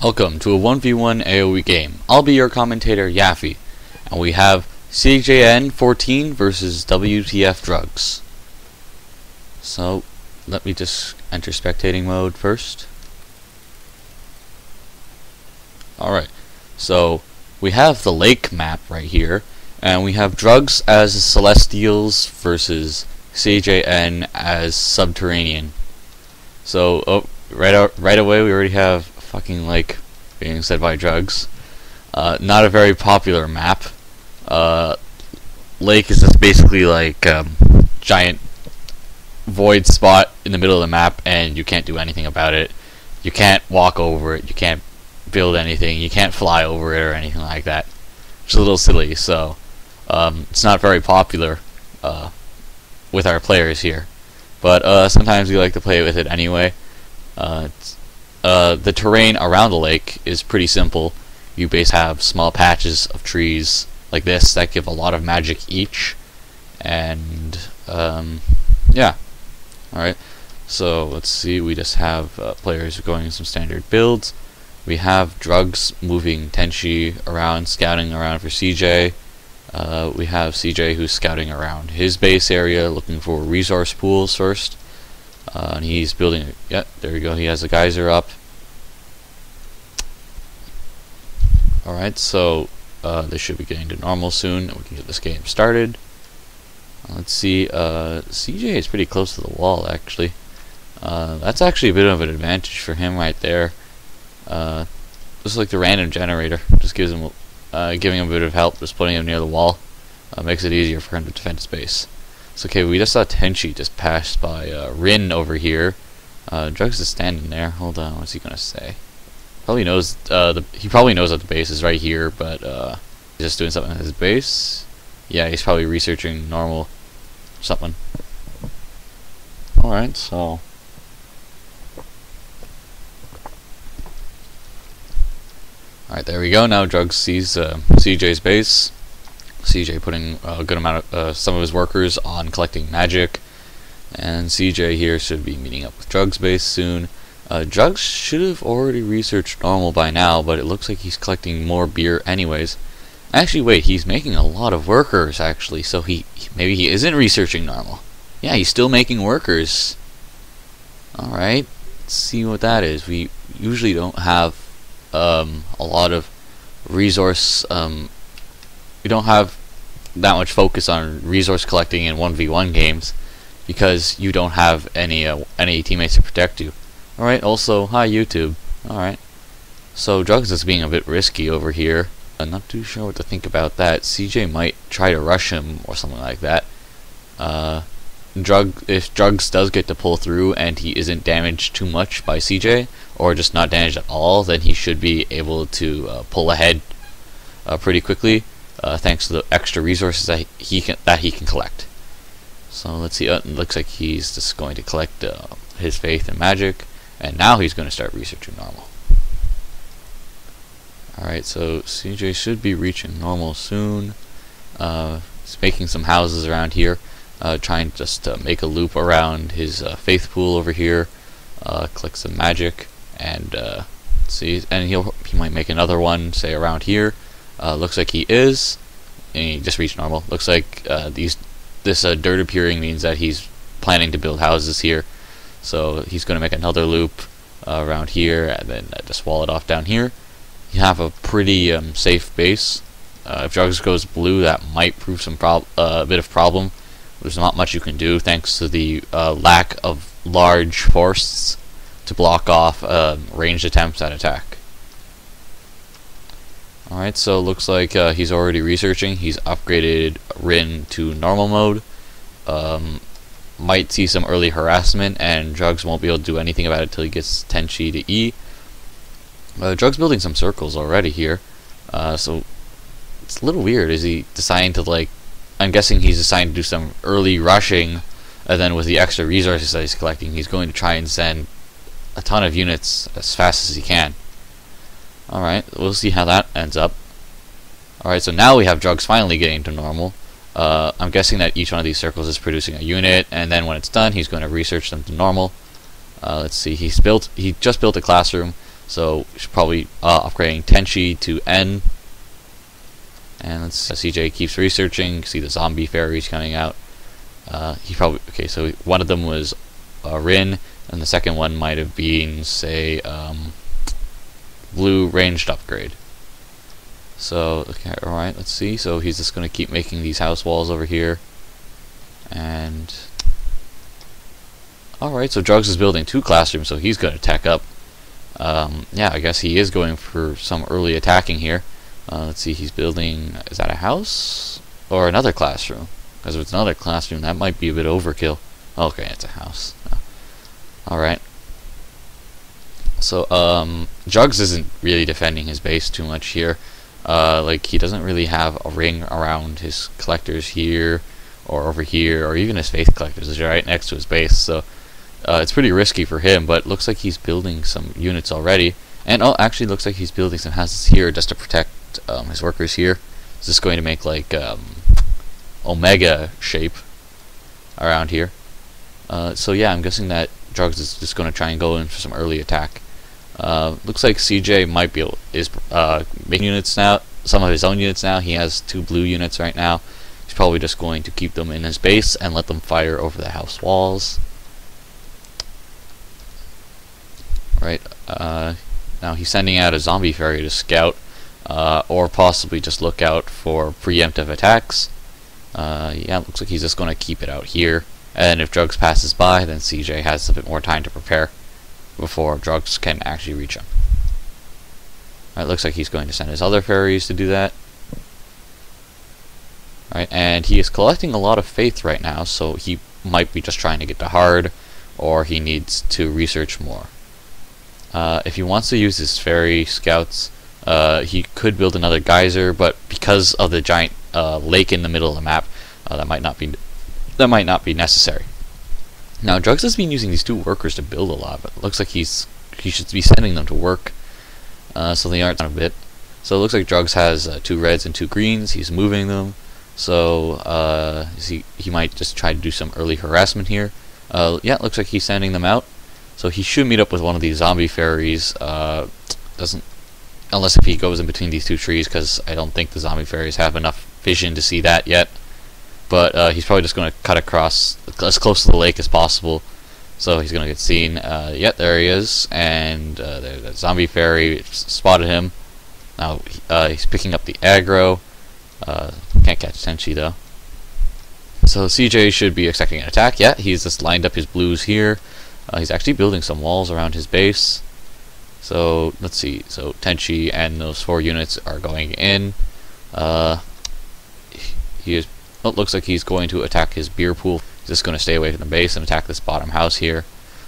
Welcome to a 1v1 AoE game. I'll be your commentator, Yaffy, and we have Cjn14 versus WTFdrugs. So, let me just enter spectating mode first. Alright, so we have the lake map right here, and we have Drugs as Celestials versus Cjn as Subterranean. So, right away we already have fucking lake being said by Drugs. Not a very popular map. Lake is just basically like giant void spot in the middle of the map, and you can't do anything about it. You can't walk over it. You can't build anything. You can't fly over it or anything like that. It's a little silly. So it's not very popular with our players here. But sometimes we like to play with it anyway. The terrain around the lake is pretty simple. You basically have small patches of trees like this that give a lot of magic each, and yeah. Alright, so let's see, we just have players going in some standard builds. We have Drugs moving Tenchi around, scouting around for CJ. We have CJ who's scouting around his base area, looking for resource pools first. And he's building, yeah, there we go, he has a geyser up. Alright, so this should be getting to normal soon, and we can get this game started. Let's see, CJ is pretty close to the wall, actually. That's actually a bit of an advantage for him right there. Just like the random generator, just gives him, giving him a bit of help, just putting him near the wall. Makes it easier for him to defend his base. So okay, we just saw Tenchi just pass by Rin over here. Drugs is standing there. Hold on, what's he gonna say? Probably knows he probably knows that the base is right here, but he's just doing something at his base. Yeah, he's probably researching normal something. Alright, so alright, there we go. Now Drugs sees CJ's base. CJ putting a good amount of some of his workers on collecting magic, and CJ here should be meeting up with Drugs base soon. Drugs should have already researched normal by now, but it looks like he's collecting more beer anyways. Actually, wait, he's making a lot of workers actually, so maybe he isn't researching normal. Yeah, he's still making workers. Alright, let's see what that is. We usually don't have a lot of resource, we don't have that much focus on resource collecting in 1v1 games because you don't have any teammates to protect you. Alright, also, hi YouTube. Alright. So Drugs is being a bit risky over here. I'm not too sure what to think about that. CJ might try to rush him or something like that. If Drugs does get to pull through and he isn't damaged too much by CJ, or just not damaged at all, then he should be able to pull ahead pretty quickly, thanks to the extra resources that he can collect. So let's see. It looks like he's just going to collect his faith and magic, and now he's going to start researching normal. Alright, so CJ should be reaching normal soon. He's making some houses around here, trying just to make a loop around his faith pool over here. Collect some magic, and see, and he might make another one, say around here. Looks like he is, and he just reached normal. Looks like this dirt appearing means that he's planning to build houses here. So he's going to make another loop around here, and then just wall it off down here. You have a pretty safe base. If Drugs goes blue, that might prove a bit of problem. There's not much you can do thanks to the lack of large forests to block off ranged attempts at attack. Alright, so looks like he's already researching. He's upgraded Rin to normal mode. Might see some early harassment, and Drugs won't be able to do anything about it until he gets Tenchi to E. Drugs building some circles already here, so it's a little weird. Is he deciding to, like, I'm guessing he's deciding to do some early rushing, and then with the extra resources that he's collecting, he's going to try and send a ton of units as fast as he can. Alright, we'll see how that ends up. Alright, so now we have Drugs finally getting to normal. I'm guessing that each one of these circles is producing a unit, and then when it's done, he's going to research them to normal. Let's see, he just built a classroom, So we should probably upgrading Tenchi to N. And let's see, CJ keeps researching. See the zombie fairies coming out. So one of them was Rin, and the second one might have been, say, blue ranged upgrade. So, okay, alright, let's see. So he's just going to keep making these house walls over here. And alright, so Drugs is building 2 classrooms, so he's going to tech up. Yeah, I guess he is going for some early attacking here. Let's see, he's building, is that a house? Or another classroom? Because if it's another classroom, that might be a bit overkill. Okay, it's a house. Alright. So, Drugs isn't really defending his base too much here. Like, he doesn't really have a ring around his collectors here, or over here, or even his faith collectors, which are right next to his base. So, it's pretty risky for him, but it looks like he's building some units already. And, oh, actually looks like he's building some houses here just to protect his workers here. Is this going to make, like, Omega shape around here? So, yeah, I'm guessing that Drugs is just going to try and go in for some early attack. Looks like CJ might be making units now, some of his own units now. He has 2 blue units right now. He's probably just going to keep them in his base and let them fire over the house walls. Right, now he's sending out a zombie fairy to scout, or possibly just look out for preemptive attacks. Yeah, looks like he's just going to keep it out here. And if Drugs passes by, then CJ has a bit more time to prepare before Drugs can actually reach him. Alright, looks like he's going to send his other fairies to do that. Alright, and he is collecting a lot of faith right now, so he might be just trying to get to hard, or he needs to research more. If he wants to use his fairy scouts, he could build another geyser, but because of the giant lake in the middle of the map, that might not be necessary. Now, Drugs has been using these 2 workers to build a lot, but it looks like he should be sending them to work, so they aren't a bit. So it looks like Drugs has 2 reds and 2 greens. He's moving them, so he might just try to do some early harassment here. Yeah, it looks like he's sending them out. So he should meet up with one of these zombie fairies. Unless if he goes in between these 2 trees, because I don't think the zombie fairies have enough vision to see that yet. But he's probably just going to cut across as close to the lake as possible. So he's going to get seen. Yeah, there he is. And the zombie fairy spotted him. Now he's picking up the aggro. Can't catch Tenchi though. So CJ should be expecting an attack. Yeah, he's just lined up his blues here. He's actually building some walls around his base. So let's see. So Tenchi and those 4 units are going in. It looks like he's going to attack his beer pool. He's just going to stay away from the base and attack this bottom house here.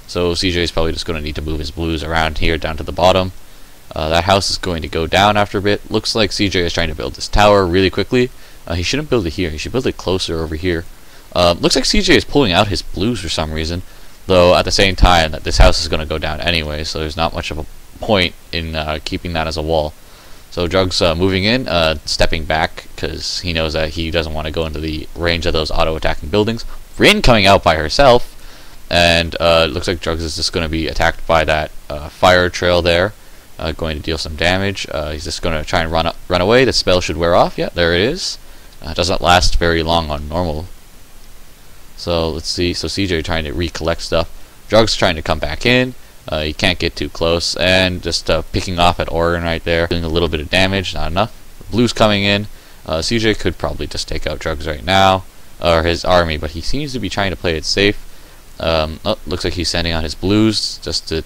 So CJ is probably just going to need to move his blues around here down to the bottom. That house is going to go down after a bit. Looks like CJ is trying to build this tower really quickly. He shouldn't build it here. He should build it closer over here. Looks like CJ is pulling out his blues for some reason. Though at the same time that this house is going to go down anyway, so there's not much of a point in keeping that as a wall. So Drugs moving in, stepping back, because he knows that he doesn't want to go into the range of those auto-attacking buildings. Rin coming out by herself, and it looks like Drugs is just going to be attacked by that fire trail there, going to deal some damage. He's just going to try and run away. The spell should wear off. Yeah, there it is. Doesn't last very long on normal. So let's see. So CJ trying to recollect stuff. Drugs trying to come back in. You can't get too close, and just picking off at Orin right there, doing a little bit of damage, not enough. Blues coming in. CJ could probably just take out Drugs right now, or his army, but he seems to be trying to play it safe. Looks like he's sending out his blues just to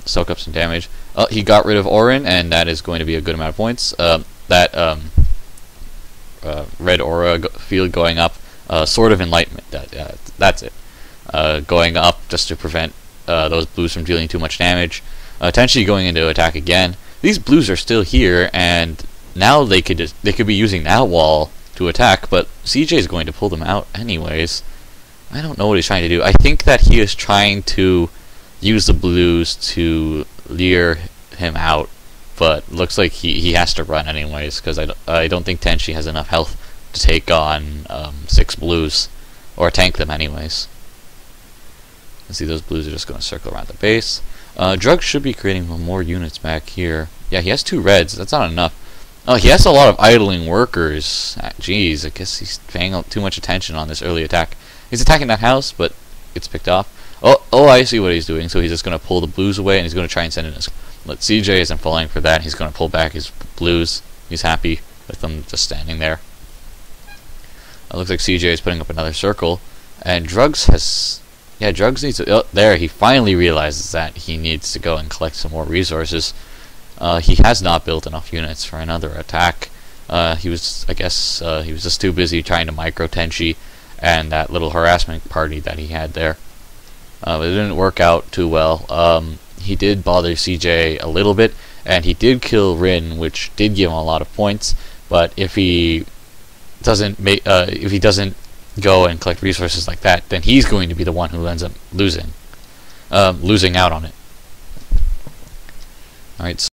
soak up some damage. He got rid of Orin, and that is going to be a good amount of points. That red aura field going up, Sword of Enlightenment. That's it. Going up just to prevent those blues from dealing too much damage. Tenchi going into attack again. These blues are still here, and now they could be using that wall to attack, but CJ is going to pull them out anyways. I don't know what he's trying to do. I think that he is trying to use the blues to lure him out, but looks like he has to run anyways, because I don't think Tenchi has enough health to take on 6 blues, or tank them anyways. See, those blues are just going to circle around the base. Drugs should be creating more units back here. Yeah, he has 2 reds. That's not enough. Oh, he has a lot of idling workers. Jeez, I guess he's paying too much attention on this early attack. He's attacking that house, but it's picked off. Oh, I see what he's doing. So he's just going to pull the blues away, and he's going to try and send in his... But CJ isn't falling for that. He's going to pull back his blues. He's happy with them just standing there. It looks like CJ is putting up another circle. And Drugs has... Yeah, Drugs needs to... Oh, there, he finally realizes that he needs to go and collect some more resources. He has not built enough units for another attack. He was just too busy trying to micro Tenchi and that little harassment party that he had there. But it didn't work out too well. He did bother CJ a little bit, and he did kill Rin, which did give him a lot of points. But if he doesn't go and collect resources like that, then he's going to be the one who ends up losing out on it. All right.